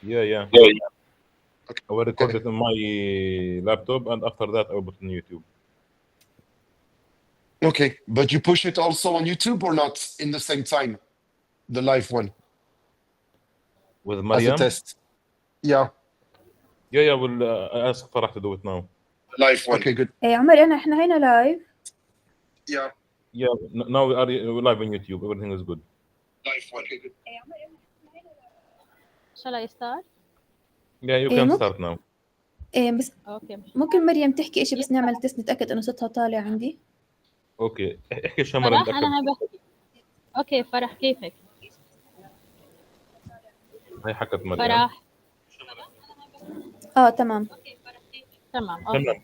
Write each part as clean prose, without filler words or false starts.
Yeah, yeah. Yeah, yeah. I will record it on my laptop, and after that, I will put it on YouTube Okay, but you push it also on YouTube or not in the same time, the live one with as a Mariam. test? Yeah, Yeah, yeah. We'll ask Farah to do it now. the live one. Okay, good. إيه عمر احنا هنا لايف. Yeah, Yeah. Now we're live on YouTube. Everything is good. live one. Okay, good. Shall I start? Yeah, you إيه can ممكن start now. إيه بس Okay. ممكن مريم تحكي إشي بس نعمل تست نتأكد إنه صوتها طالع عندي. اوكي، احكي شمر انت فرح اكثر. أنا بحكي. أوكي فرح كيفك؟ هي حكت مريم. فرح. تمام. تمام. تمام أوكي.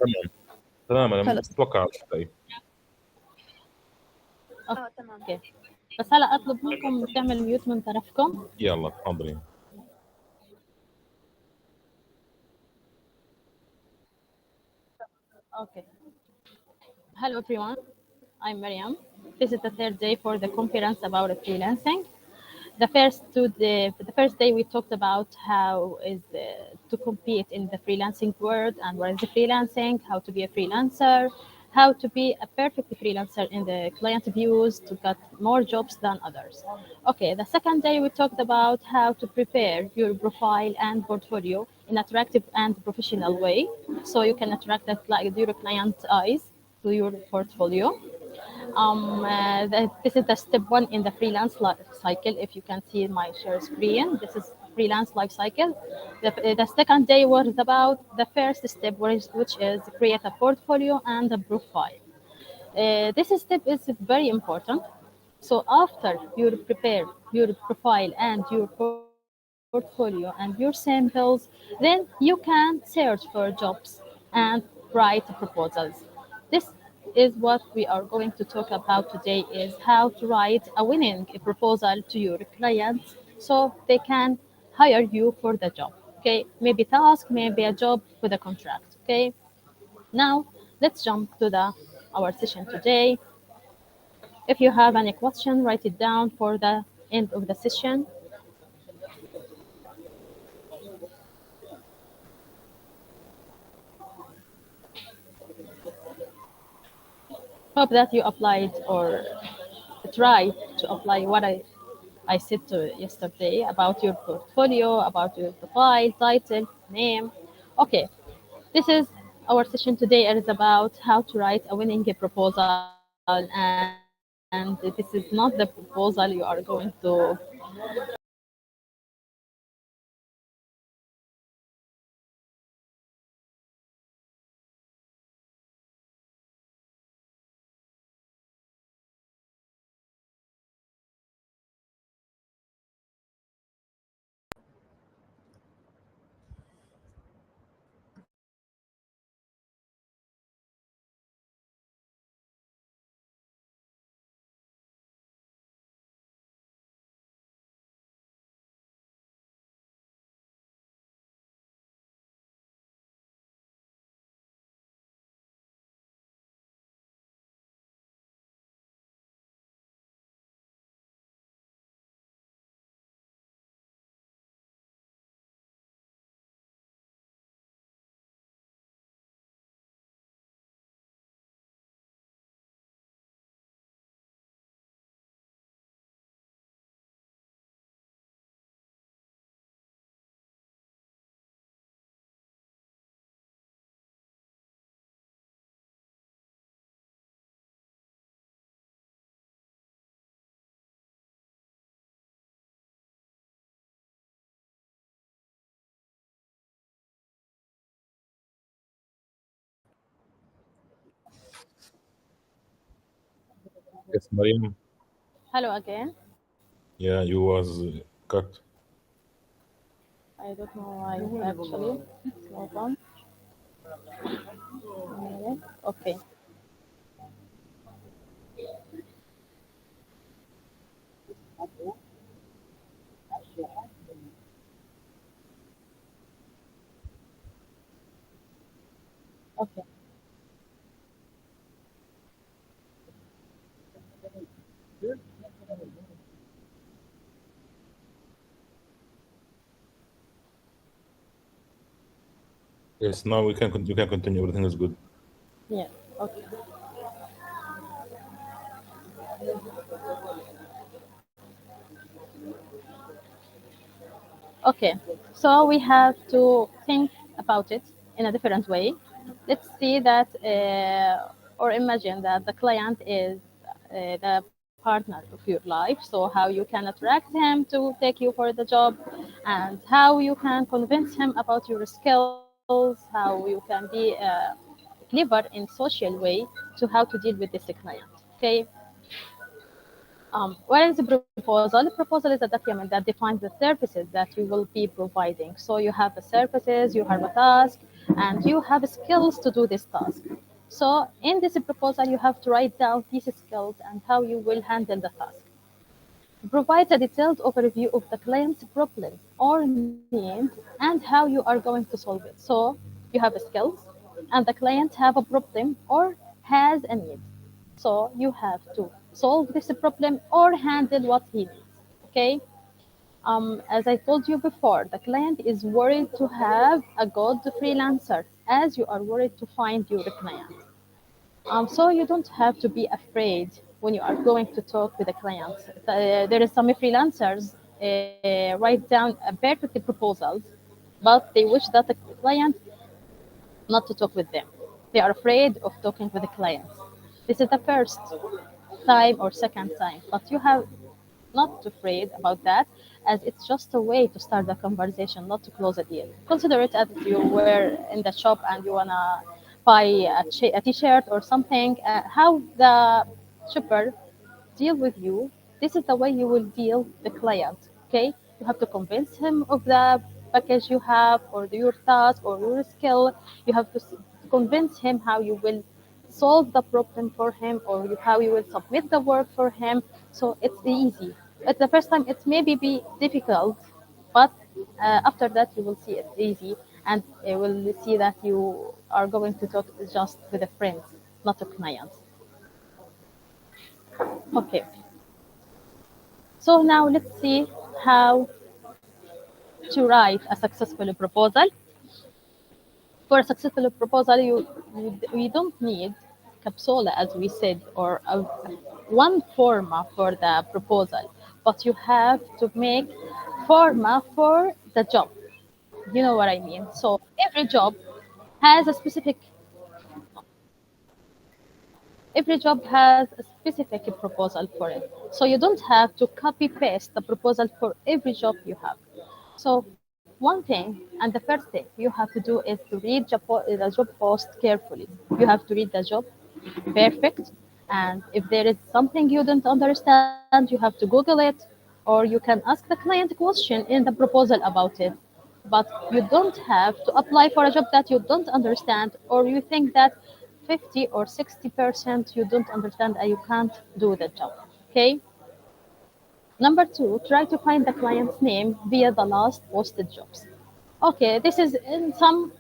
تمام انا خلص. متوقع على الشيء. تمام. أوكي. بس هلا أطلب منكم تعمل ميوت من طرفكم. يلا تفضلي. Okay. Hello everyone. I'm Mariam. This is the third day for the conference about freelancing. The first day we talked about how is to compete in the freelancing world and what is the freelancing, how to be a freelancer, how to be a perfect freelancer in the client views to get more jobs than others. Okay, the second day we talked about how to prepare your profile and portfolio in attractive and professional way so you can attract your client eyes to your portfolio. This is the step one in the freelance life cycle. If you can see my share screen, this is freelance life cycle. The second day was about the first step, which is create a portfolio and a profile. This step is very important. So after you prepare your profile and your portfolio and your samples, then you can search for jobs and write proposals. This is what we are going to talk about today is how to write a winning proposal to your clients so they can hire you for the job. Okay, maybe task, maybe a job with a contract. Okay, now let's jump to our session today. If you have any question, write it down for the end of the session. Hope that you applied or try to apply what I said to yesterday about your portfolio, about your profile, title, name. Okay, this is our session today. It is about how to write a winning proposal, and this is not the proposal you are going to Yes, Mariam. hello again. Yeah, you was cut. I don't know why actually. Hold on. Okay. Okay. Yes, now you can continue. Everything is good. Yeah. Okay. Okay. So we have to think about it in a different way. Let's see that, or imagine that the client is the partner of your life. So how you can attract him to take you for the job, and how you can convince him about your skills, how you can be clever in social way to how to deal with this client. Okay. What is a proposal? A proposal is a document that defines the services that you will be providing. So you have the services, you have a task, and you have skills to do this task. So in this proposal, you have to write down these skills and how you will handle the task. Provide a detailed overview of the client's problem or need and how you are going to solve it. So you have skills, and the client have a problem or has a need. So you have to solve this problem or handle what he needs. Okay. As I told you before, the client is worried to have a good freelancer, as you are worried to find your client. So you don't have to be afraid when you are going to talk with a client. There is some freelancers write down a perfect proposals, but they wish that the client not to talk with them. They are afraid of talking with the clients. This is the first time or second time, but you have not afraid about that, as it's just a way to start the conversation, not to close a deal. Consider it as if you were in the shop and you wanna buy a t-shirt or something. How the shopper deal with you, this is the way you will deal the client. Okay, you have to convince him of the package you have, or your task or your skill. You have to convince him how you will solve the problem for him, or how you will submit the work for him. So it's easy. At the first time it maybe be difficult, but after that you will see it easy, and you will see that you are going to talk just with a friend, not a client. Okay. So now let's see how to write a successful proposal. For a successful proposal, we don't need capsula, as we said, or one forma for the proposal, but you have to make forma for the job. You know what I mean? So every job has a specific every job has a specific proposal for it. So you don't have to copy paste the proposal for every job you have. So one thing, and the first thing you have to do is to read the job post carefully. You have to read the job perfect, and if there is something you don't understand, you have to Google it, or you can ask the client a question in the proposal about it. But you don't have to apply for a job that you don't understand, or you think that 50 or 60% you don't understand and you can't do the job. Okay. Number two, try to find the client's name via the last posted jobs. Okay, this is in some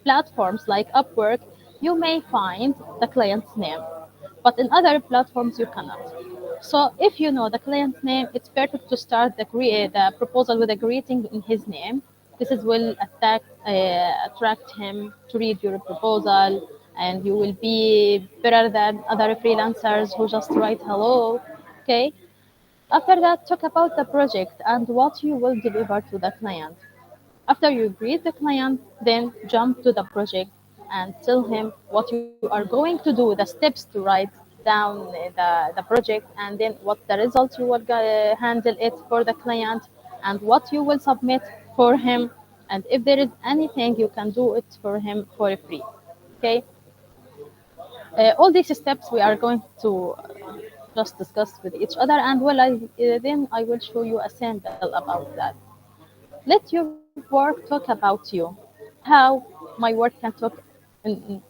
platforms like Upwork, you may find the client's name, but in other platforms you cannot. So if you know the client's name, it's perfect to start the proposal with a greeting in his name. This is will attract him to read your proposal, and you will be better than other freelancers who just write hello. Okay. After that, talk about the project and what you will deliver to the client. After you greet the client, then jump to the project and tell him what you are going to do, the steps to write down the project, and then what the results you will handle it for the client, and what you will submit for him, and if there is anything you can do it for him for free. Okay. All these steps we are going to just discuss with each other, and then I will show you a sample about that. Let your work talk about you. How my work can talk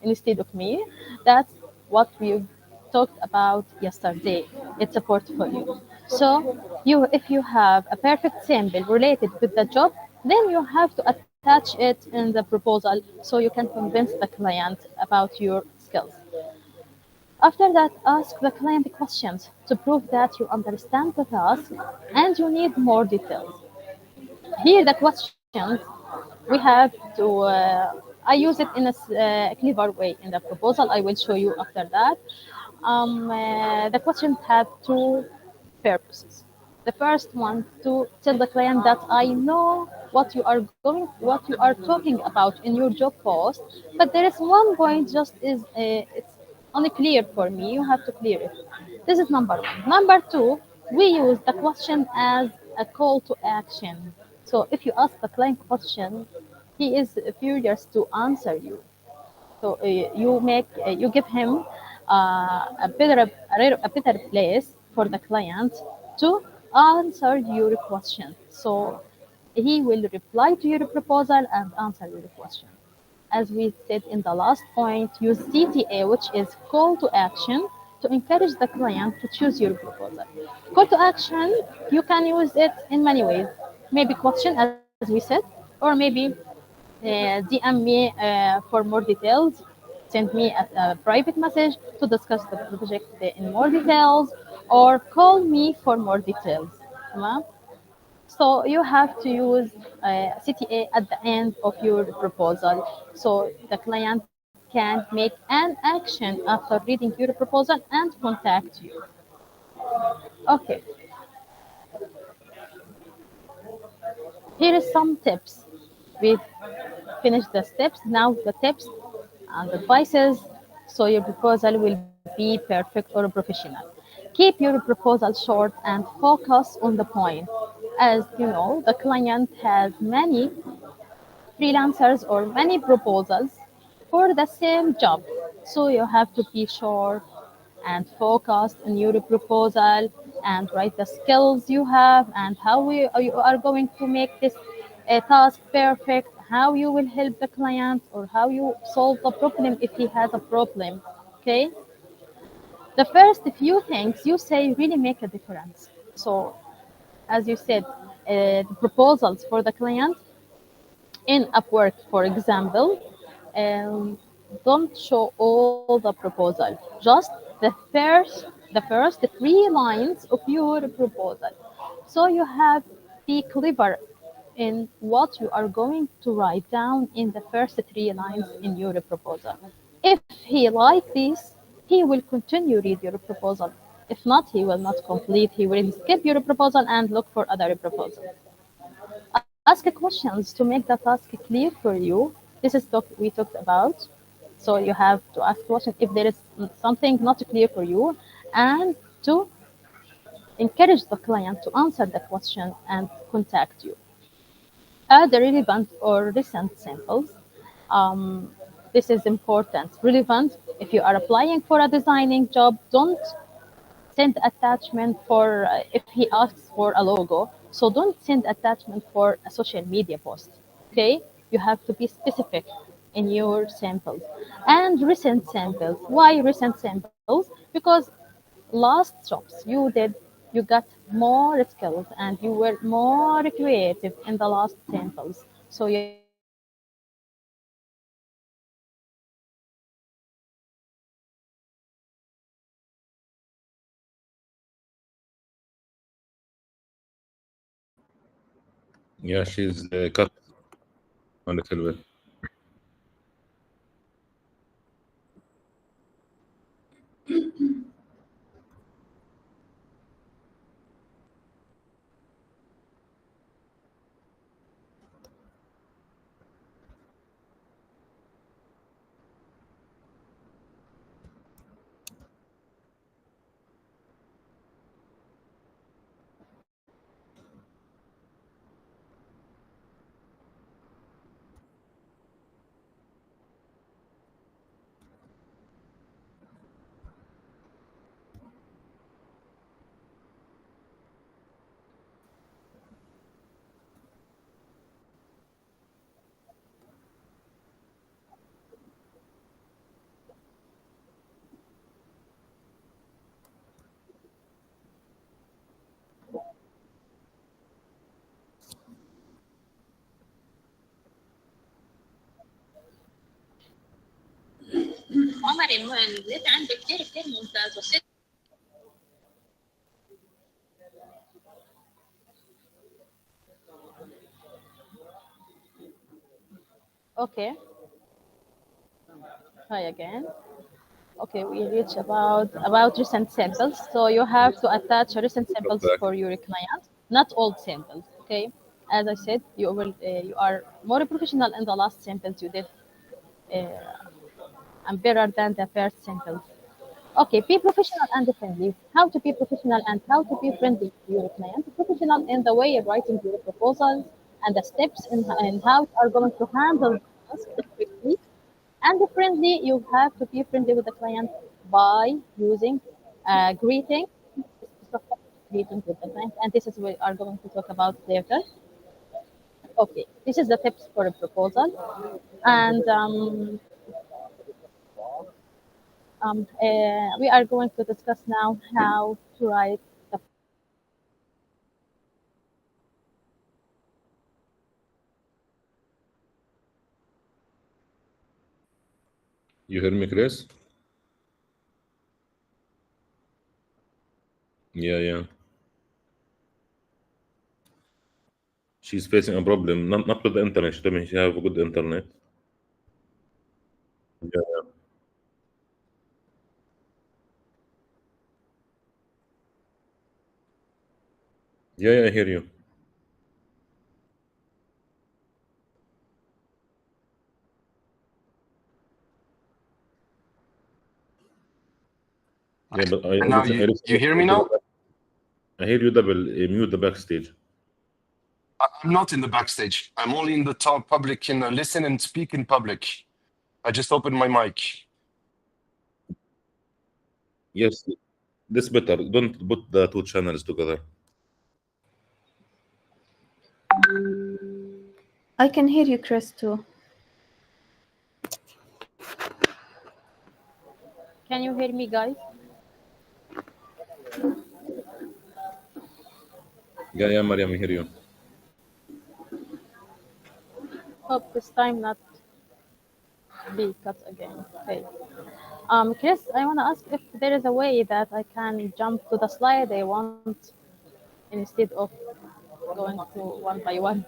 instead of me. That's what we talked about yesterday. It's a portfolio. So if you have a perfect sample related with the job, then you have to attach it in the proposal so you can convince the client about your skills. After that, ask the client questions to prove that you understand the task and you need more details. Here, the questions we have to. I I use it in a clever way in the proposal. I will show you after that. The questions have two purposes. The first one to tell the client that I know what you are talking about in your job post, but there is one point just is it's unclear for me. You have to clear it. This is number one. Number two, we use the question as a call to action. So if you ask the client question, he is furious to answer you. So you give him a better place for the client to answer your question. So he will reply to your proposal and answer your question. As we said in the last point, use CTA, which is call to action, to encourage the client to choose your proposal. Call to action, you can use it in many ways. Maybe question, as we said, or maybe DM me for more details, send me a private message to discuss the project in more details, or call me for more details. تمام? So you have to use CTA at the end of your proposal, so the client can make an action after reading your proposal and contact you. Okay, here is some tips. We finished the steps. Now the tips and advices, so your proposal will be perfect or professional. Keep your proposal short and focus on the point. As you know, the client has many freelancers or many proposals for the same job. So you have to be short and focused on your proposal and write the skills you have and how you are going to make this task perfect, how you will help the client or how you solve the problem if he has a problem. Okay? The first few things you say really make a difference. So, as you said, the proposals for the client in Upwork, for example, um, don't show all the proposal. Just the first three lines of your proposal. So you have be clever in what you are going to write down in the first three lines in your proposal. If he like this, he will continue read your proposal. If not, he will not complete. He will skip your proposal and look for other proposals. Ask questions to make the task clear for you. This is we talked about. So you have to ask questions if there is something not clear for you, and to encourage the client to answer the question and contact you. Add the relevant or recent samples. Um, this is important. Relevant. If you are applying for a designing job, don't send attachment for if he asks for a logo. So don't send attachment for a social media post. Okay, you have to be specific in your samples. And recent samples. Why recent samples? Because last jobs you got more skills and you were more creative in the last samples. So you have to be specific in your samples. Yeah, she's cut a little bit. عمر النت عندي كتير كتير ممتاز وصلت. Okay. Try again. Okay, we reach about recent samples. So you have to attach recent samples for your client, not old samples. Okay, as I said, you are more professional in the last samples you did, and better than the first samples. Okay, be professional and friendly. How to be professional and how to be friendly to your client. Professional in the way of writing your proposals and the steps in how you are going to handle the task quickly. And friendly, you have to be friendly with the client by using greeting, greeting with the client. And this is what we are going to talk about later. Okay, this is the tips for a proposal. And we are going to discuss now how to write the You hear me, Chris? Yeah. She's facing a problem, not with the internet. She told me she have a good internet. Yeah. Yeah, I hear you. Yeah, but And now you hear me now? I hear you double. Mute the backstage. I'm not in the backstage. I'm only in the top public, can listen and speak in public. I just opened my mic. Yes, this better. Don't put the two channels together. I can hear you, Chris, too. Can you hear me, guys? Yeah, Mariam, I hear you. Hope this time not be cut again. Okay. Chris, I want to ask if there is a way that I can jump to the slide I want instead of going to one by one.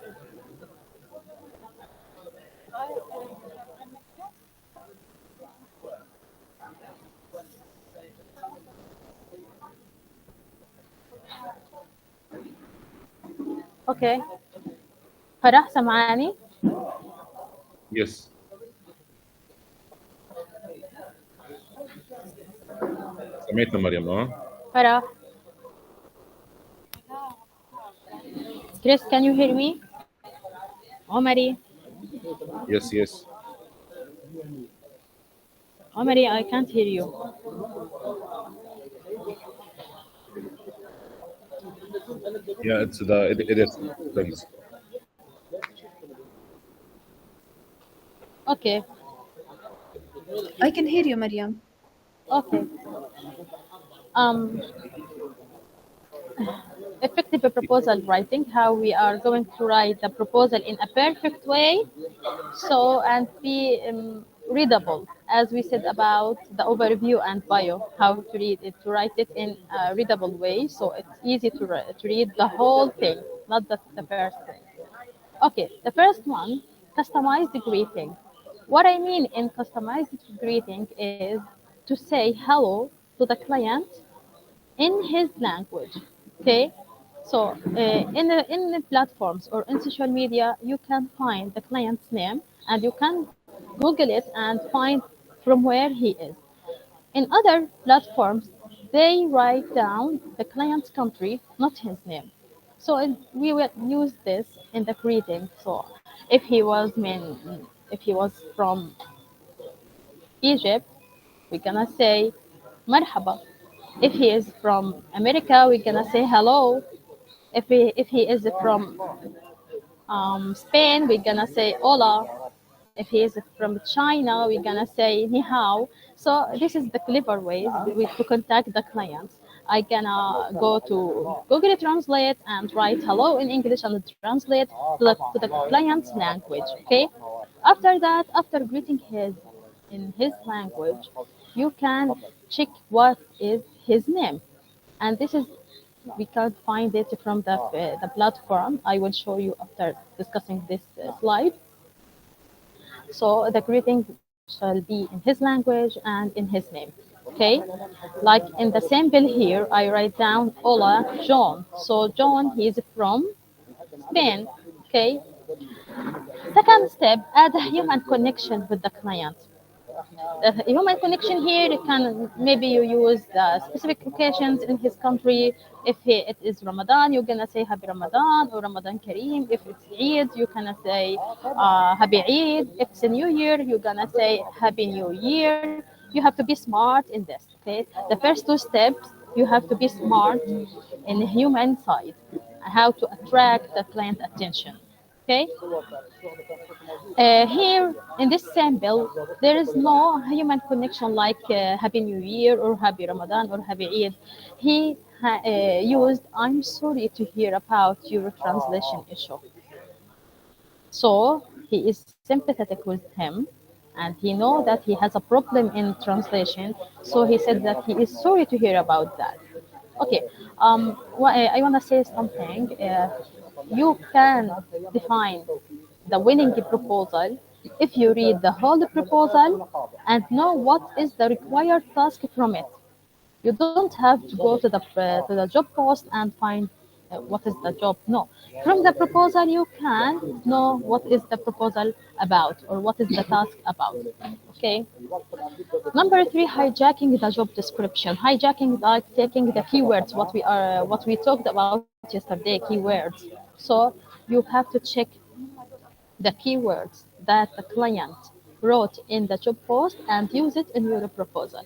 Okay. فرح سمعاني؟ Yes. سمعتنا مريم فرح. Chris, can you hear me? عمري. Yes. عمري, I can't hear you. Yeah, it's the edit things. Okay. I can hear you, Mariam. Okay. Effective proposal writing, how we are going to write the proposal in a perfect way, so and be readable, as we said about the overview and bio, how to read it, to write it in a readable way, so it's easy to read the whole thing, not the first thing. Okay, the first one, customize the greeting. What I mean in customized greeting is to say hello to the client in his language. Okay, so in the platforms or in social media, you can find the client's name and you can Google it and find from where he is. In other platforms, they write down the client's country, not his name. So we will use this in the greeting. So if he was from Egypt, we're gonna say marhaba. If he is from America, we're gonna say hello. If he is from Spain, we're gonna say hola. If he is from China, we're gonna say ni hao. So this is the clever way to contact the clients. I gonna go to Google Translate and write hello in English and translate to the client's language. Okay. After that, after greeting in his language, you can check what is his name, and this is we can't find it from the platform. I will show you after discussing this slide. So the greeting shall be in his language and in his name. Okay, like in the sample here, I write down Hola, John. So John, he is from Spain. Okay. Second step, add a human connection with the client. The human connection here, you can maybe you use the specific occasions in his country. If it is Ramadan, you're gonna say Happy Ramadan or Ramadan Kareem. If it's Eid, you're gonna say Happy Eid. If it's a New Year, you're gonna say Happy New Year. You have to be smart in this. Okay, the first two steps, you have to be smart in the human side, how to attract the client attention. Okay. Here in this sample, there is no human connection like Happy New Year or Happy Ramadan or Happy Eid. He used, I'm sorry to hear about your translation issue. So he is sympathetic with him and he know that he has a problem in translation. So he said that he is sorry to hear about that. Okay, I want to say something. You can define the winning proposal if you read the whole proposal and know what is the required task from it. You don't have to go to the job post and find what is the job. No, from the proposal you can know what is the proposal about or what is the task about. Okay. Number three, hijacking the job description. Hijacking, like taking the keywords, what we talked about yesterday, keywords. So you have to check the keywords that the client wrote in the job post and use it in your proposal.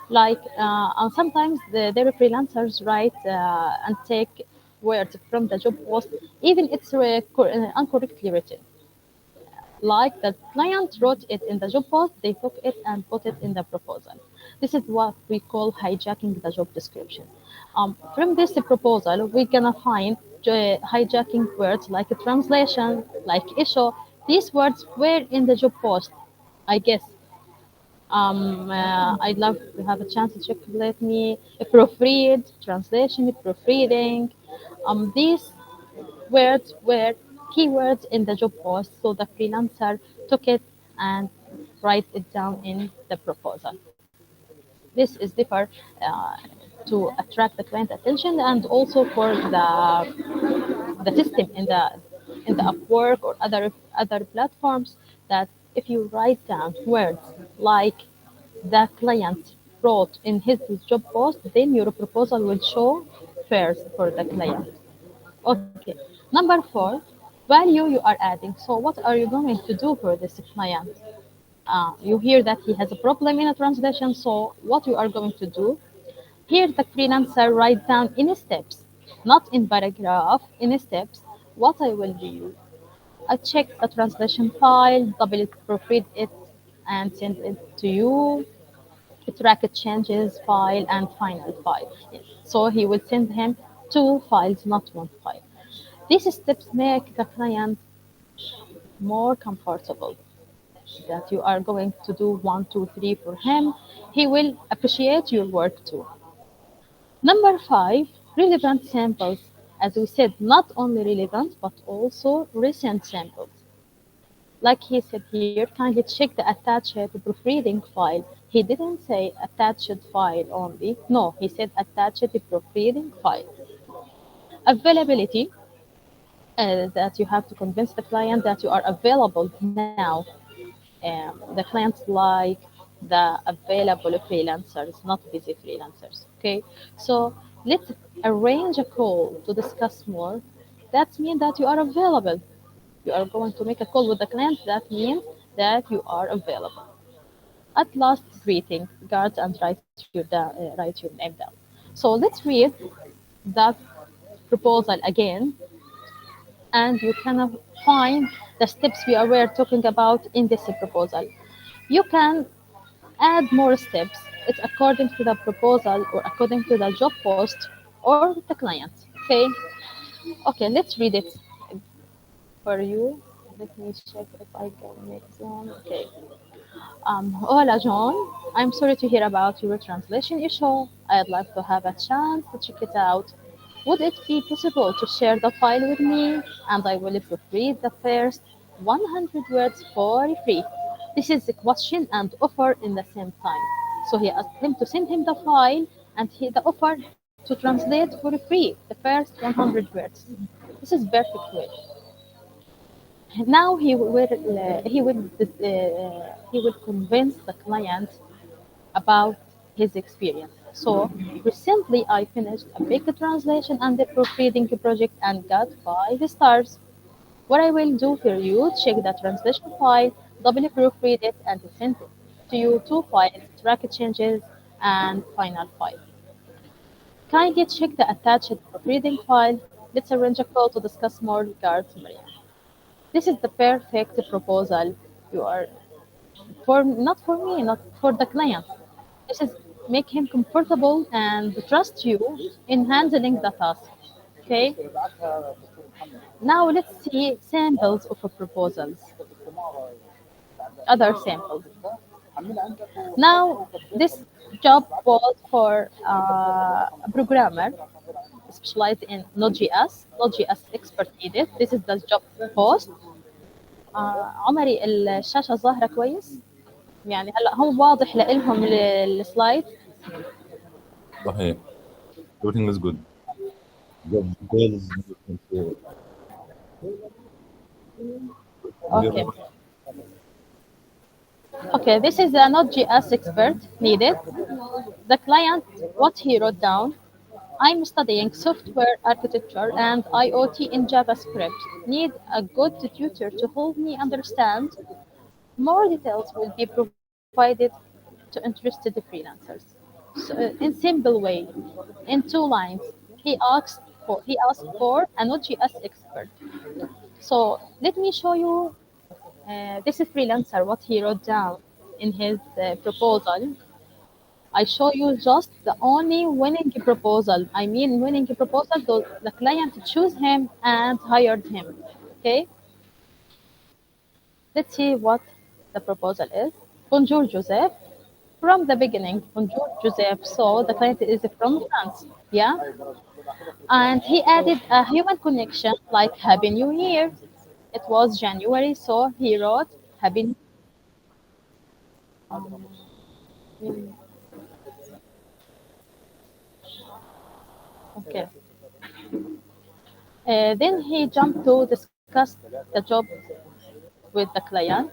Like and sometimes their freelancers write and take words from the job post, even it's incorrectly written. Like the client wrote it in the job post, they took it and put it in the proposal. This is what we call hijacking the job description. From this proposal, we're gonna find hijacking words like a translation, like issue. These words were in the job post, I guess. I'd love to have a chance to check. Let me proofread, translation, proofreading. These words were keywords in the job post, so the freelancer took it and write it down in the proposal. This is differ to attract the client attention and also for the system in the Upwork or other platforms, that if you write down words like the client wrote in his job post, then your proposal will show first for the client. Okay. Number four, value you are adding. So what are you going to do for this client? You hear that he has a problem in a translation. So what you are going to do? Here the freelancer write down in steps, not in paragraph, in steps, what I will do. I check the translation file, double it, proofread it, and send it to you. Track changes, file, and final file. So he will send him 2 files, not 1 file. These steps make the client more comfortable that you are going to do 1, 2, 3 for him. He will appreciate your work too. Number 5, relevant samples. As we said, not only relevant, but also recent samples. Like he said here, kindly check the attached proofreading file. He didn't say attached file only. No, he said attached proofreading file. Availability, that you have to convince the client that you are available now. The clients like the available freelancers, not busy freelancers. Okay, so let's arrange a call to discuss more. That means that you are available. You are going to make a call with the client. That means that you are available. At last, greeting, regards, and write your name down. So let's read that proposal again, and you can find the steps we were talking about in this proposal. You can add more steps. It's according to the proposal or according to the job post or the client. Okay. Okay, let's read it for you. Let me check if I can make one. Okay. Hola, John. I'm sorry to hear about your translation issue. I'd like to have a chance to check it out. Would it be possible to share the file with me, and I will proofread the first 100 words for free? This is a question and offer in the same time. So he asked him to send him the file and the offer to translate for free the first 100 words. This is perfect way. Now he will convince the client about his experience. So recently I finished a big translation and the proofreading project and got 5 stars. What I will do for you, check the translation file, double proofread it, and send it to you 2 files, track changes, and final file. Kindly check the attached proofreading file. Let's arrange a call to discuss more regards Maria. This is the perfect proposal. You are for not for me, not for the client. This is make him comfortable and trust you in handling the task. Okay. Now let's see samples of proposals. Other samples. Now this job was for a programmer specialized in Node.js. Node.js expert needed. This is the job post. عمري الشاشة ظاهرة كويس؟ يعني هلا هو واضح لإلهم السلايد. صحيح. Everything is good. Job details. Okay. Okay, this is a Node.js expert needed. The client, what he wrote down, I'm studying software architecture and IoT in JavaScript. Need a good tutor to help me understand. More details will be provided to interested freelancers. So, in simple way, in 2 lines, he asked for a Node.js expert. So let me show you. This is freelancer what he wrote down in his proposal. I show you just the only winning proposal. I mean winning proposal. The client choose him and hired him. Okay. Let's see what the proposal is. Bonjour, Joseph. From the beginning, bonjour, Joseph. So the client is from France. Yeah. And he added a human connection like Happy New Year. It was January, so he wrote Happy New Okay. Then he jumped to discuss the job with the client.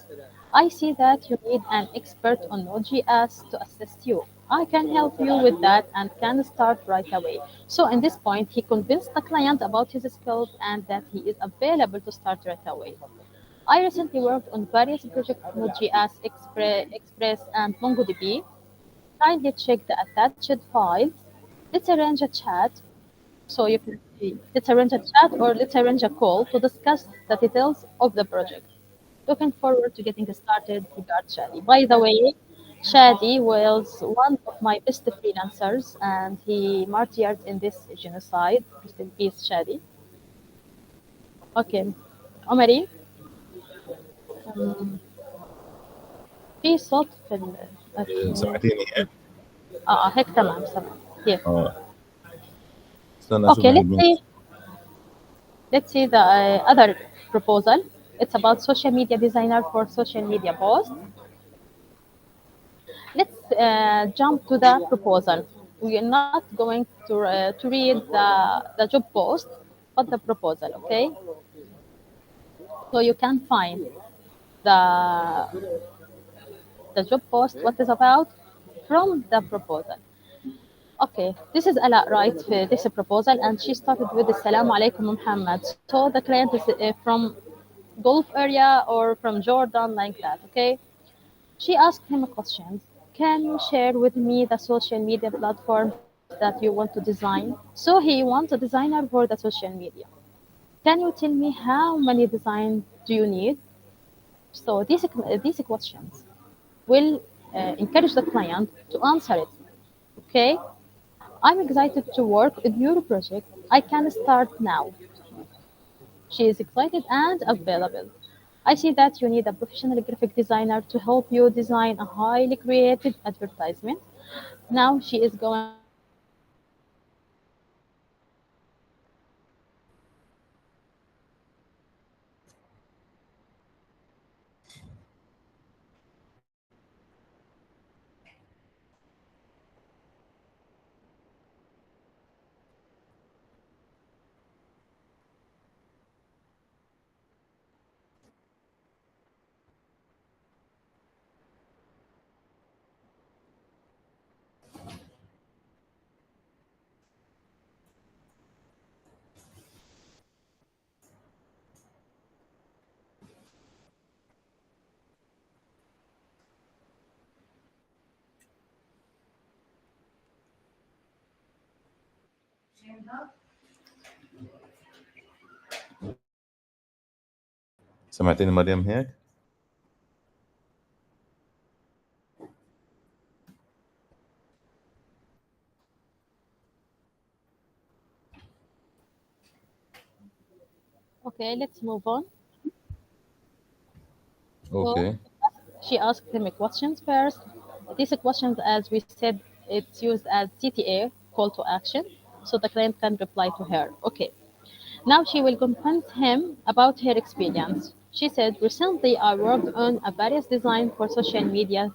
I see that you need an expert on Node.js to assist you. I can help you with that and can start right away. So, in this point, he convinced the client about his skills and that he is available to start right away. I recently worked on various projects Node.js, Express, and MongoDB. Kindly check the attached files. Let's arrange a chat so you can see. Let's arrange a chat or let's arrange a call to discuss the details of the project. Looking forward to getting started. Regards, Shadi. By the way, Shadi was one of my best freelancers and he martyred in this genocide. Rest in peace, Shadi. Okay. عمري في صوت سمعتيني؟ هيك تمام تمام. Yes. استنى اشوف Okay, let's عندي. see. Let's see the other proposal. It's about social media designer for social media post. Let's jump to the proposal. We are not going to read the job post, but the proposal, okay? So you can find the the job post, what is about from the proposal. Okay, this is Ala, right? This proposal, and she started with Assalamu alaikum Muhammad. So the client is from Gulf area or from Jordan, like that. Okay. She asked him a question. Can you share with me the social media platforms that you want to design? So he wants a designer for the social media. Can you tell me how many designs do you need? So these questions will encourage the client to answer it. Okay. I'm excited to work with your project. I can start now. She is excited and available. I see that you need a professional graphic designer to help you design a highly creative advertisement. Now she is going سمعتيني مريم هيك؟ Okay, let's move on. Okay. She asked them questions first. These questions, as we said, it's used as CTA, call to action, so the client can reply to her. Okay. Now she will confront him about her experience. She said, recently I worked on a various design for social media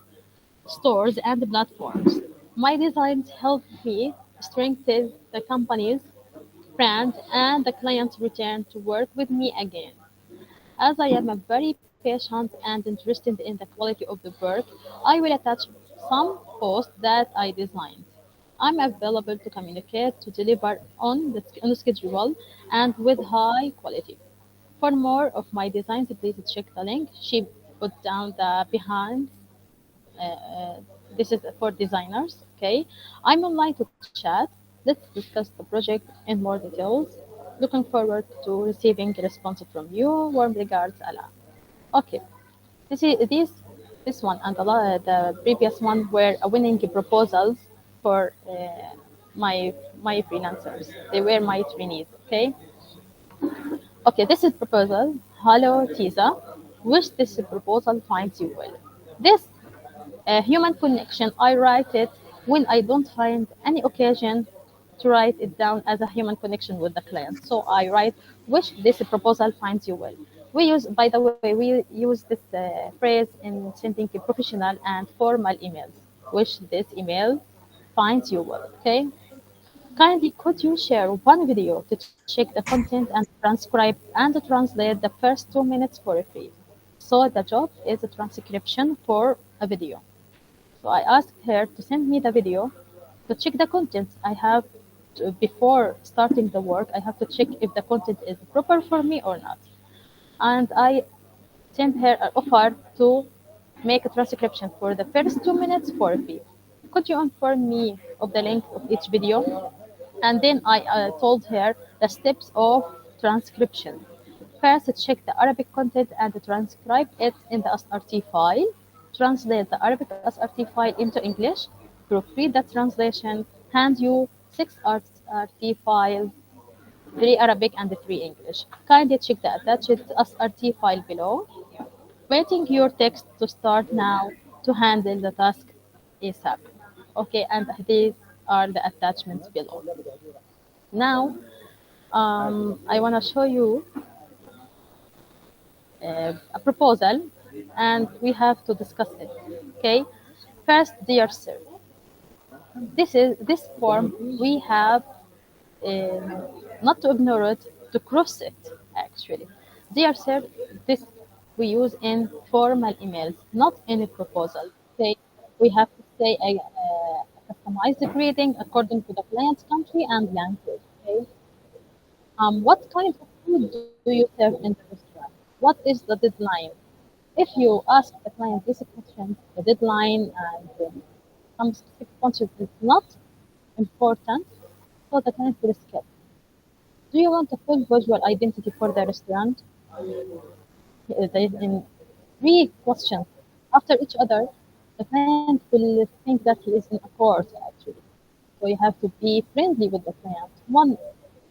stores and platforms. My designs helped me strengthen the company's brand and the clients return to work with me again. As I am a very patient and interested in the quality of the work, I will attach some posts that I designed. I'm available to communicate to deliver on schedule and with high quality. For more of my designs, please check the link. She put down the behind. This is for designers. Okay, I'm online to chat. Let's discuss the project in more details. Looking forward to receiving a response from you. Warm regards, Ala. Okay, this one and the previous one were winning proposals for my freelancers. They were my trainees. Okay, this is proposal. Hello, Tisa. Wish this proposal finds you well. This human connection, I write it when I don't find any occasion to write it down as a human connection with the client. So I write, wish this proposal finds you well. We use, by the way, we use this phrase in sending professional and formal emails. Wish this email finds you well. Okay. Kindly, could you share one video to check the content and translate the first 2 minutes for free? So the job is a transcription for a video. So I asked her to send me the video to check the content. Before starting the work, I have to check if the content is proper for me or not. And I sent her an offer to make a transcription for the first 2 minutes for free. Could you inform me of the length of each video? And then I told her the steps of transcription. First, check the Arabic content and transcribe it in the SRT file. Translate the Arabic SRT file into English. Proofread the translation. Hand you 6 SRT files, 3 Arabic and 3 English. Kindly check the attached SRT file below. Waiting your text to start now to handle the task ASAP. Okay, and these are the attachments below. Now, I want to show you a proposal, and we have to discuss it. Okay. First, dear sir, this form we have not to ignore it, to cross it actually. Dear sir, this we use in formal emails, not in a proposal. Okay, we have to say a customized greeting according to the client's country and language. Okay. What kind of food do you serve in the restaurant? What is the deadline? If you ask the client these questions, the deadline and some specific concept is not important, so the client will skip. Do you want a full visual identity for the restaurant? In 3 questions after each other, the client will think that he is in a court actually. So you have to be friendly with the client.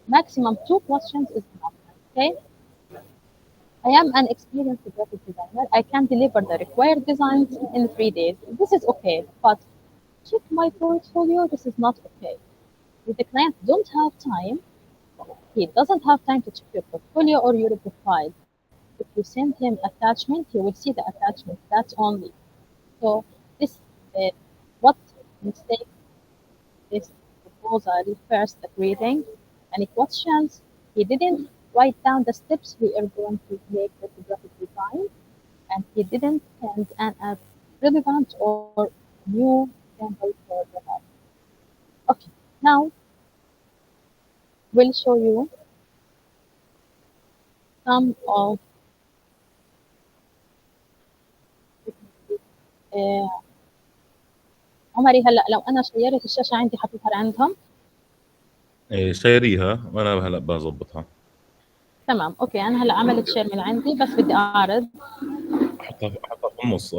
Maximum 2 questions is enough. Okay. I am an experienced graphic designer. I can deliver the required designs in 3 days. This is okay, but check my portfolio. This is not okay. If the client don't have time, he doesn't have time to check your portfolio or your profile. If you send him attachment, he will see the attachment. That's only. So this, what mistake this proposal first the greeting. Any questions? He didn't write down the steps we are going to make with the graphic design, and he didn't send an relevant or new sample for the app. Okay, now we'll show you some of عمري هلا لو انا شيرت الشاشه عندي حطيتها عندهم. شايريها وانا هلا بظبطها. تمام اوكي، انا هلا عملت شير من عندي، بس بدي اعرض. احطها في النص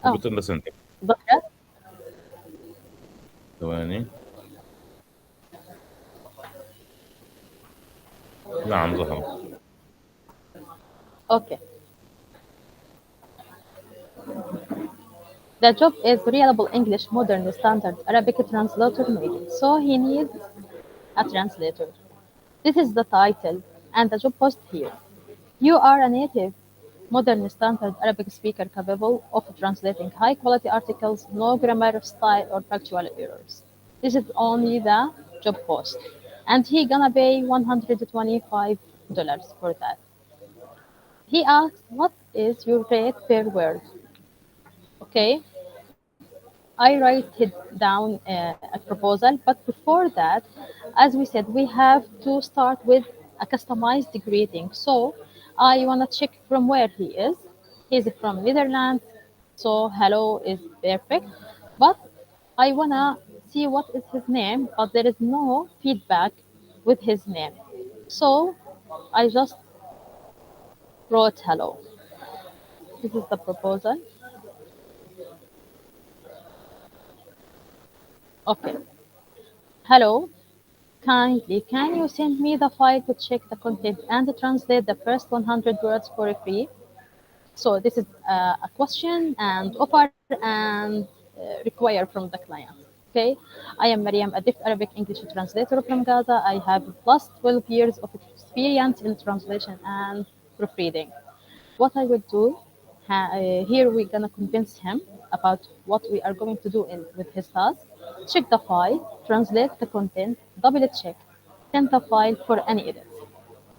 وبتقول لها سنتك. ظهرت. ثواني. نعم ظهر. Okay. The job is Reliable English Modern Standard Arabic Translator Made, so he needs a translator. This is the title and the job post here. You are a native Modern Standard Arabic speaker capable of translating high quality articles, no grammar, style, or factual errors. This is only the job post, and he gonna pay $125 for that. He asks, what is your rate per word? Okay, I write it down a proposal, but before that, as we said, we have to start with a customized greeting. So I want to check from where he is. He's from Netherlands, so hello is perfect. But I want to see what is his name, but there is no feedback with his name. So I just wrote hello. This is the proposal. Okay. Hello. Kindly, can you send me the file to check the content and translate the first 100 words for free? So this is a question and offer and require from the client. Okay, I am Mariam, a deaf Arabic English translator from Gaza. I have plus 12 years of experience in translation and proofreading. What I will do, here we're gonna convince him about what we are going to do with his task. Check the file, translate the content, double check, send the file for any edits.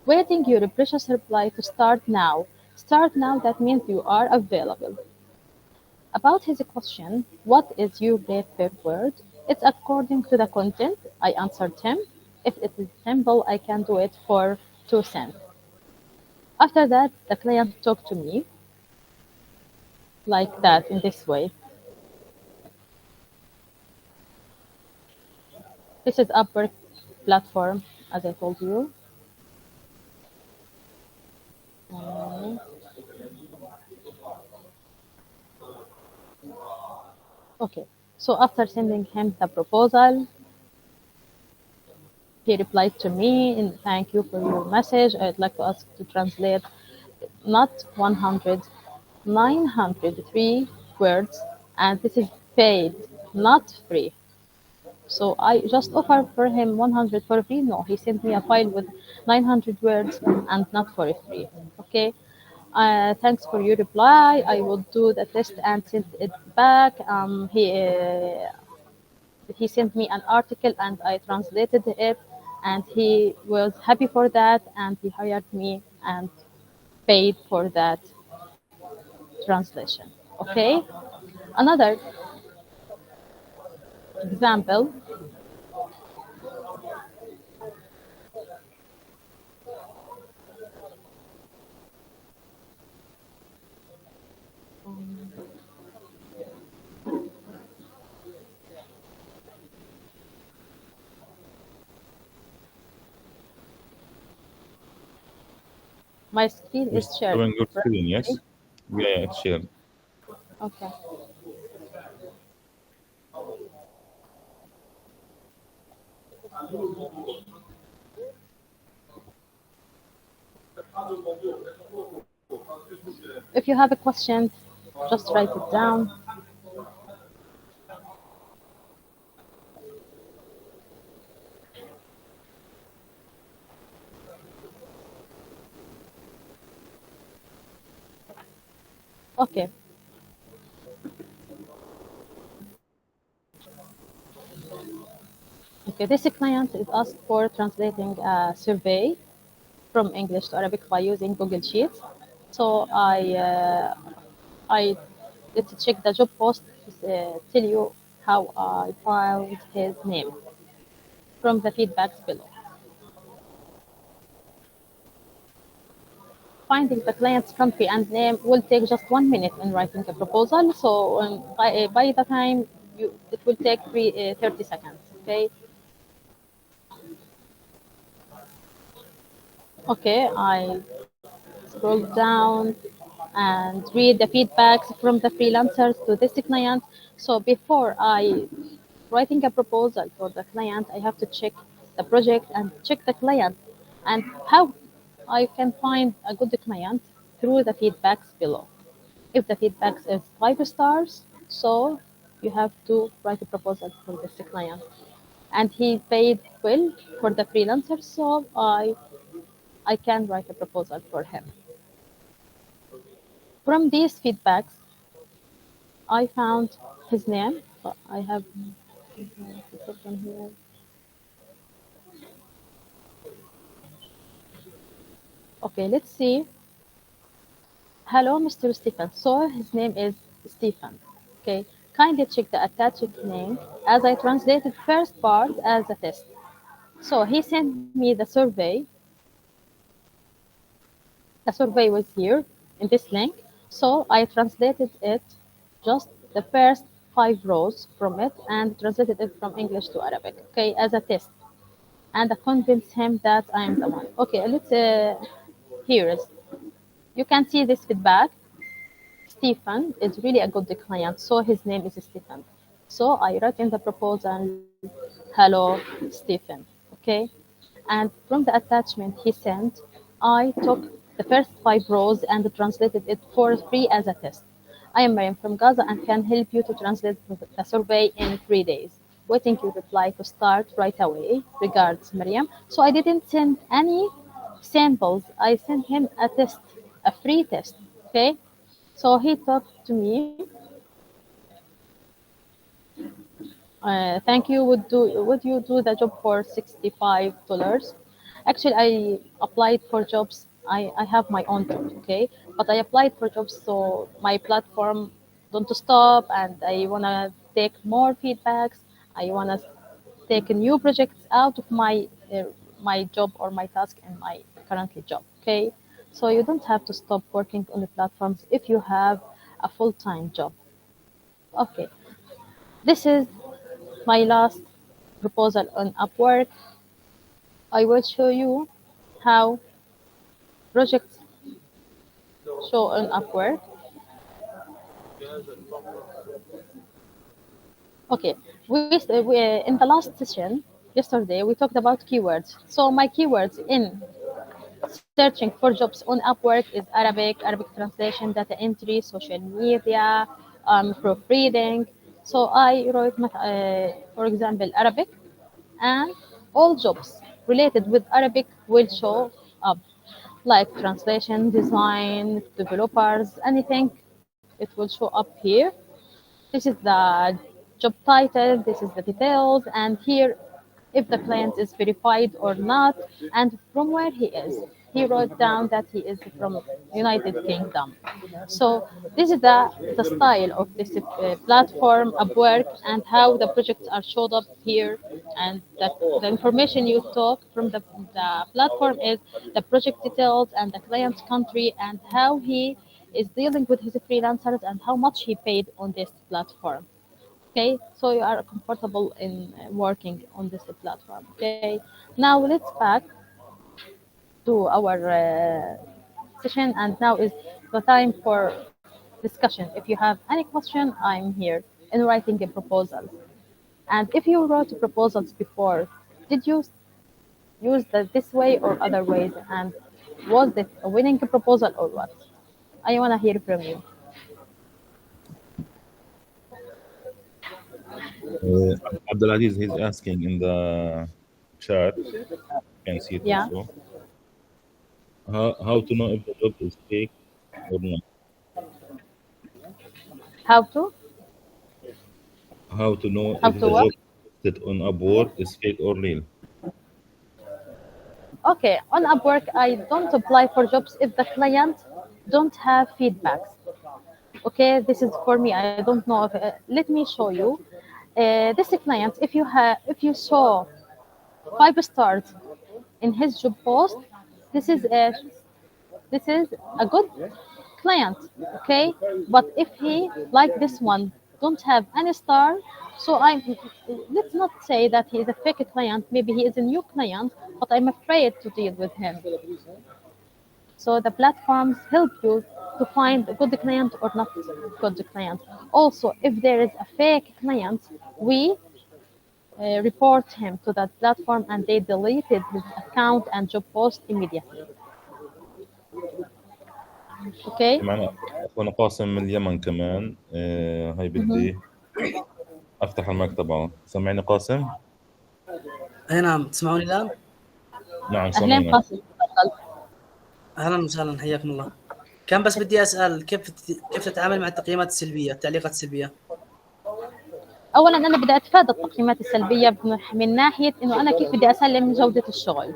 Waiting your precious reply to start now. Start now, that means you are available. About his question, what is your rate per word? It's according to the content. I answered him. If it is simple, I can do it for 2 cents. After that, the client talked to me like that, in this way. This is Upwork platform, as I told you. Okay, so after sending him the proposal, he replied to me and thank you for your message. I'd like to ask to translate not 100, 903 words, and this is paid, not free. So I just offered for him 100 for free. No, he sent me a file with 900 words and not for free. Okay. Thanks for your reply. I will do the test and send it back. He sent me an article and I translated it, and he was happy for that, and he hired me and paid for that translation. Okay. Another example. My screen is shared. Showing your screen, yes? Yeah, it's shared. Okay. If you have a question, just write it down. Okay. Okay, this client is asked for translating a survey from English to Arabic by using Google Sheets. So let's check the job post to tell you how I found his name from the feedbacks below. Finding the client's country and name will take just 1 minute in writing a proposal. So by the time it will take 30 seconds. Okay. Okay, I scroll down and read the feedbacks from the freelancers to this client. So before I writing a proposal for the client, I have to check the project and check the client and how I can find a good client through the feedbacks below. If the feedback is 5 stars, so you have to write a proposal for this client. And he paid well for the freelancer, so I can write a proposal for him. From these feedbacks, I found his name. But I have to put on here. Okay, let's see. Hello, Mr. Stephen. So his name is Stephen. Okay, kindly check the attached link as I translated first part as a test. So he sent me the survey. The survey was here in this link. So I translated it, just the first 5 rows from it, and translated it from English to Arabic, okay, as a test. And I convinced him that I am the one. Okay, let's here is. You can see this feedback. Stephen is really a good client, so his name is Stephen. So I wrote in the proposal, hello, Stephen, okay? And from the attachment he sent, I took the first 5 rows and translated it for free as a test. I am Mariam from Gaza and can help you to translate the survey in 3 days. Waiting your reply to start right away. Regards, Mariam. So I didn't send any samples. I sent him a test, a free test, okay? So he talked to me. Thank you. Would you do the job for $65? Actually, I applied for jobs. I have my own job, okay, but I applied for jobs so my platform don't stop, and I wanna take more feedbacks. I wanna take new projects out of my job or my task in my currently job, okay. So you don't have to stop working on the platforms if you have a full-time job. Okay, this is my last proposal on Upwork. I will show you how projects show on Upwork. Okay, in the last session yesterday we talked about keywords. So my keywords in searching for jobs on Upwork is Arabic, Arabic translation, data entry, social media, proofreading. So I wrote, for example, Arabic, and all jobs related with Arabic will show up, like translation, design, developers, anything. It will show up here. This is the job title, this is the details, and here if the client is verified or not, and from where he is. He wrote down that he is from United Kingdom. So this is the style of this platform, Upwork, and how the projects are showed up here, and that the information you took from the platform is the project details and the client's country and how he is dealing with his freelancers and how much he paid on this platform. Okay, so you are comfortable in working on this platform. Okay, now let's back to our session, and now is the time for discussion. If you have any question, I'm here in writing a proposal. And if you wrote proposals before, did you use this way or other ways? And was it a winning proposal or what? I want to hear from you. Abdulaziz, he's asking in the chat. You can see it Yeah. also. How to know if the job is fake or not? How to? How to know How if to the what? job listed on Upwork is fake or real? Okay, on Upwork, I don't apply for jobs if the client don't have feedbacks. Okay, this is for me. I don't know if. Let me show you. This client, if you saw 5 stars in his job post, this is a good client. Okay, but if he like this one don't have any star. So let's not say that he is a fake client. Maybe he is a new client, but I'm afraid to deal with him. So the platforms help you to find a good client or not good client. Also, if there is a fake client, we report him to that platform and they deleted his account and job post immediately. Okay. معنا اخونا قاسم من اليمن كمان. هاي بدي افتح المايك تبعه. سمعني قاسم؟ اي نعم، تسمعوني الان؟ نعم اهلين سامعينك. قاسم، تفضل. اهلا وسهلا، حياكم الله. كان بس بدي اسال كيف تتعامل مع التقييمات السلبيه، التعليقات السلبيه؟ اولا انا بدي اتفادى التقييمات السلبيه من ناحيه انه انا كيف بدي اسلم جوده الشغل.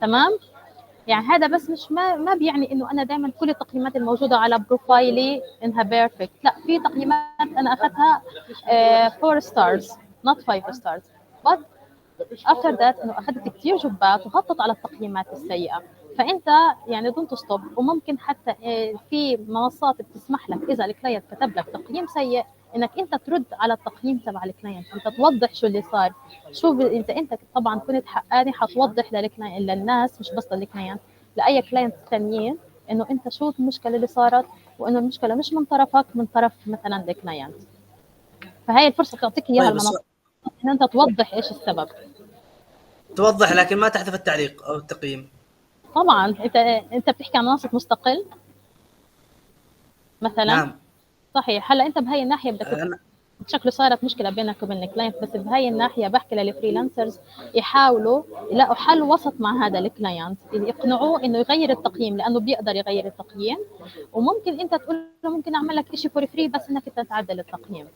تمام. يعني هذا بس مش ما بيعني انه انا دائما كل التقييمات الموجوده على بروفايلي انها بيرفكت. لا، في تقييمات انا اخذتها 4 stars not 5 stars. but after that انه اخذت كثير جوبات وغطت على التقييمات السيئه. فانت يعني دونت ستوب. وممكن حتى في منصات بتسمح لك اذا الكلاينت كتب لك تقييم سيء انك انت ترد على التقييم تبع الكلاينت، انت توضح شو اللي صار. شوف انت طبعا كنت حقاني حتوضح للناس، مش بس للكلاينت، لاي كلاينت ثانيين، انه انت شو المشكله اللي صارت وانه المشكله مش من طرفك، من طرف مثلا الكلاينت. فهي الفرصه تعطيك اياها طيب المنصه ان انت توضح ايش السبب. توضح لكن ما تحذف التعليق او التقييم. طبعا انت بتحكي عن منصه مستقل مثلا. نعم صحيح. هلا انت بهي الناحيه بدك شكله صارت مشكله بينك وبين الكلاينت، بس بهي الناحيه بحكي للفريلانسرز يحاولوا يلاقوا حل وسط مع هذا الكلاينت، يقنعوه انه يغير التقييم لانه بيقدر يغير التقييم. وممكن انت تقول له ممكن اعمل لك شيء فور فري بس انك انت تعدل التقييم.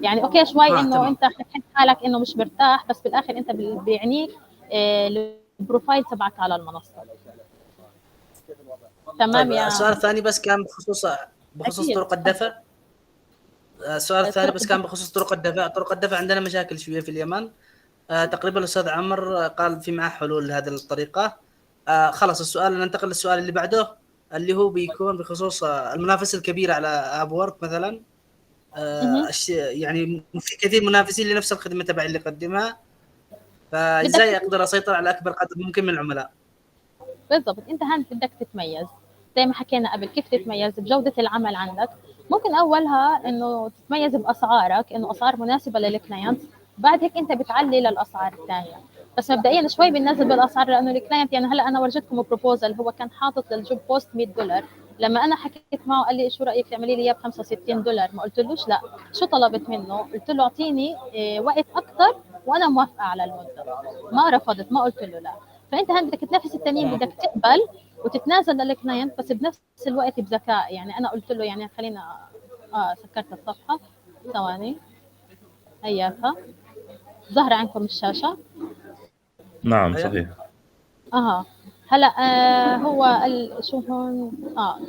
يعني اوكي شوي انه تمام. انت حسيت حالك انه مش مرتاح، بس بالاخر انت بيعنيك البروفايل تبعك على المنصه. تمام. طيب يا السؤال الثاني بس كان بخصوص أكيد. طرق الدفع. السؤال الثاني بس كان بخصوص طرق الدفع. طرق الدفع عندنا مشاكل شويه في اليمن. تقريبا الاستاذ عمر قال في معه حلول لهذه الطريقه. خلاص السؤال، ننتقل للسؤال اللي بعده اللي هو بيكون بخصوص المنافسه الكبيره على ابورك مثلا. يعني في كثير منافسين لنفس الخدمه تبع اللي يقدمها، فازاي اقدر اسيطر على اكبر قدر ممكن من العملاء؟ بالضبط. انت هان بدك تتميز زي ما حكينا قبل. كيف تتميز؟ بجودة العمل عندك. ممكن أولها إنه تتميز بأسعارك، إنه أسعار مناسبة للكلاينت. بعد هيك أنت بتعلي للأسعار الثانية. بس مبدئيا شوي بننزل بالأسعار لأنه الكلاينت يعني هلا أنا ورجتكم بروبوزل هو كان حاطط للجوب بوست $100. لما أنا حكيت معه قال لي شو رأيك تعملي لي إياه $65. ما قلتلوش لا. شو طلبت منه؟ قلت له أعطيني وقت أكثر وأنا موافقة على المدة. ما رفضت، ما قلت له لا. فأنت هان بدك تنافس التانيين، بدك تقبل وتتنازل للكلاينت بس بنفس الوقت بذكاء. يعني انا قلت له يعني خلينا سكرت الصفحه ثواني هياها ظهر عندكم الشاشه. نعم صحيح. هلا هو شو هون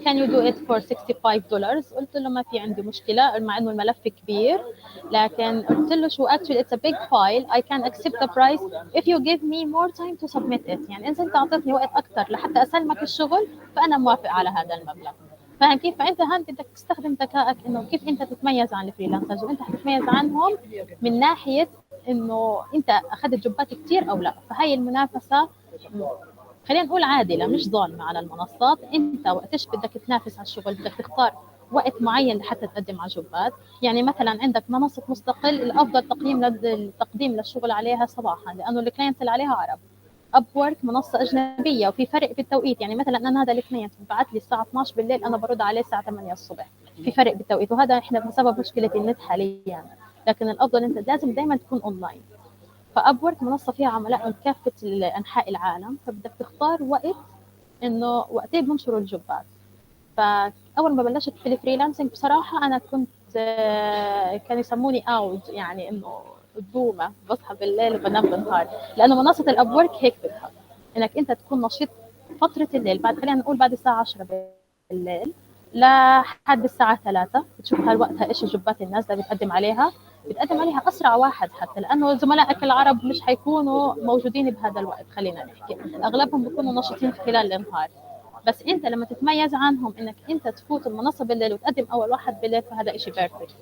can you do it for $65. قلت له ما في عندي مشكله مع انه الملف كبير، لكن قلت له شو actually it's a big file I can accept the price if you give me more time to submit it. يعني اذا انت اعطيتني وقت اكثر لحتى اسلمك الشغل فانا موافق على هذا المبلغ. فاهم كيف؟ فانت هان بدك تستخدم ذكائك انه كيف انت تتميز عن الفريلانسرز، وانت حتتميز عنهم من ناحيه انه انت اخذت جوبات كثير او لا. فهي المنافسه خلينا نقول عادلة مش ظالمة على المنصات. انت وقتش بدك تنافس على الشغل بدك تختار وقت معين لحتى تقدم على جوبات. يعني مثلا عندك منصة مستقل الافضل التقديم للشغل عليها صباحا لانه الكلاينت اللي عليها عرب. ابورك منصة اجنبية وفي فرق بالتوقيت. يعني مثلا انا هذا الكلاينت بعت لي الساعة 12 بالليل انا برد عليه الساعة 8 الصبح. في فرق بالتوقيت، وهذا احنا بسبب مشكلة النت حاليا. لكن الافضل انت لازم دائما تكون اونلاين. فابورك منصه فيها عملاء من كافه انحاء العالم، فبدك تختار وقت انه وقتين بنشروا الجوبات. فاول ما بلشت في الفريلانسنج بصراحه انا كنت كانوا يسموني اوج، يعني انه الدومه بصحى بالليل وبنام بالنهار، لانه منصه الابورك هيك بدها انك انت تكون نشيط فتره الليل. بعد خلينا نقول بعد الساعه 10 بالليل لحد الساعة 3 بتشوف هالوقتها إيش الجوبات الناس اللي بتقدم عليها أسرع واحد، حتى لأنه زملائك العرب مش حيكونوا موجودين بهذا الوقت. خلينا نحكي أغلبهم بيكونوا نشيطين خلال النهار. بس انت لما تتميز عنهم انك انت تفوت المنصه بالليل وتقدم اول واحد بالليل، فهذا شيء بيرفكت.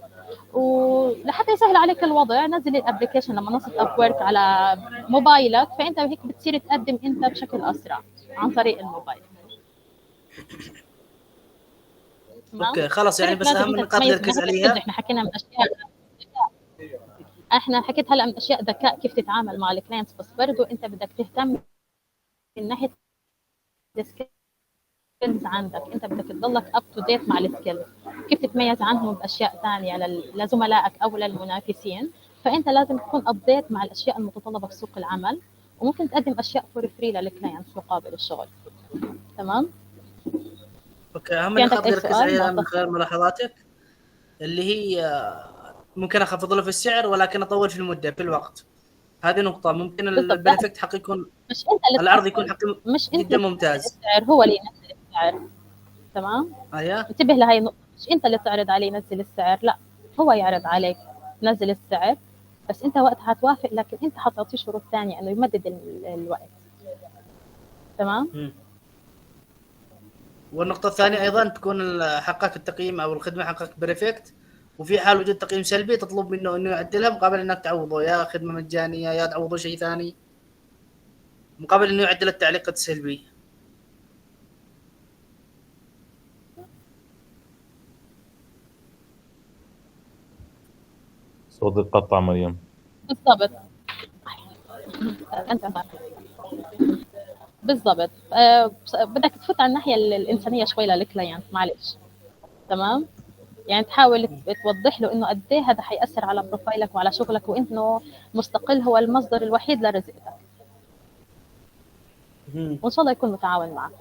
ولحتى يسهل عليك الوضع نزل الابلكيشن لمنصه اب ورك على موبايلك، فانت هيك بتصير تقدم انت بشكل اسرع عن طريق الموبايل. تمام. اوكي خلاص، يعني هيك بس لازم اهم انت النقاط اللي تتميز من ركز ناحيه الفكره. عليها. احنا حكينا من اشياء، احنا حكيت هلا من اشياء ذكاء كيف تتعامل مع الكلاينتس، بس برضه انت بدك تهتم من ناحيه السكيلز عندك. انت بدك تضلك اب تو ديت مع السكيلز، كيف تتميز عنهم باشياء ثانيه لزملائك او للمنافسين. فانت لازم تكون ابديت مع الاشياء المتطلبه في سوق العمل، وممكن تقدم اشياء فور فري للكلاينتس مقابل الشغل. تمام. اوكي، اهم في عندك النقاط اي اللي ركز سؤال؟ عليها من خلال ملاحظاتك اللي هي ممكن اخفض له في السعر ولكن اطول في المده في الوقت. هذه نقطه. ممكن بالضبط. لا، البنفيت حق يكون مش انت اللي العرض يكون تحدد، حق مش انت جدا اللي تحدد ممتاز. السعر، هو اللي ينزل السعر. تمام. ايوه انتبه لهي النقطة، مش انت اللي تعرض عليه ينزل السعر، لا، هو يعرض عليك نزل السعر، بس انت وقتها هتوافق، لكن انت حتعطيه شروط ثانية انه يمدد الوقت. تمام. والنقطه الثانيه ايضا تكون حقك التقييم او الخدمه حقك بريفكت، وفي حال وجود تقييم سلبي تطلب منه انه يعدلها مقابل انك تعوضه يا خدمه مجانيه يا تعوضه شيء ثاني مقابل انه يعدل التعليقات السلبيه. صوت قطع مريم. بالضبط. انت بالضبط. بدك تفوت على الناحية الإنسانية شوي للكلاينت، معلش. تمام. يعني تحاول توضح له انه قد ايه هذا حيأثر على بروفايلك وعلى شغلك، وانه مستقل هو المصدر الوحيد لرزقك، وان شاء الله يكون متعاون معك.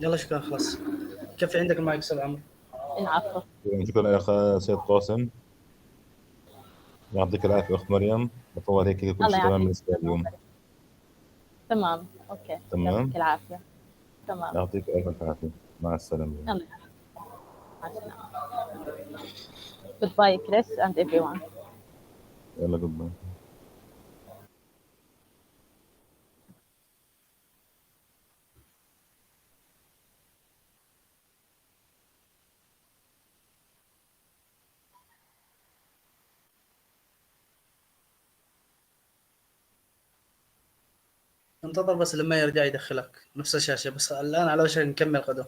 يلا شكرا خلاص. كيف عندك المايك استاذ عمرو؟ العفو. شكرا يا أخ سيد قاسم، يعطيك العافية أخت مريم. بطول هيك كل الله شيء تمام يعافيك. بالنسبة اليوم. تمام. اوكي. تمام. يعطيك العافية. تمام. يعطيك ألف عافية. مع السلامة. الله يعافيك. مع السلامة. Goodbye Chris and everyone. يلا جود باي. انتظر بس لما يرجع يدخلك نفس الشاشة، بس الآن على وشك نكمل غدو.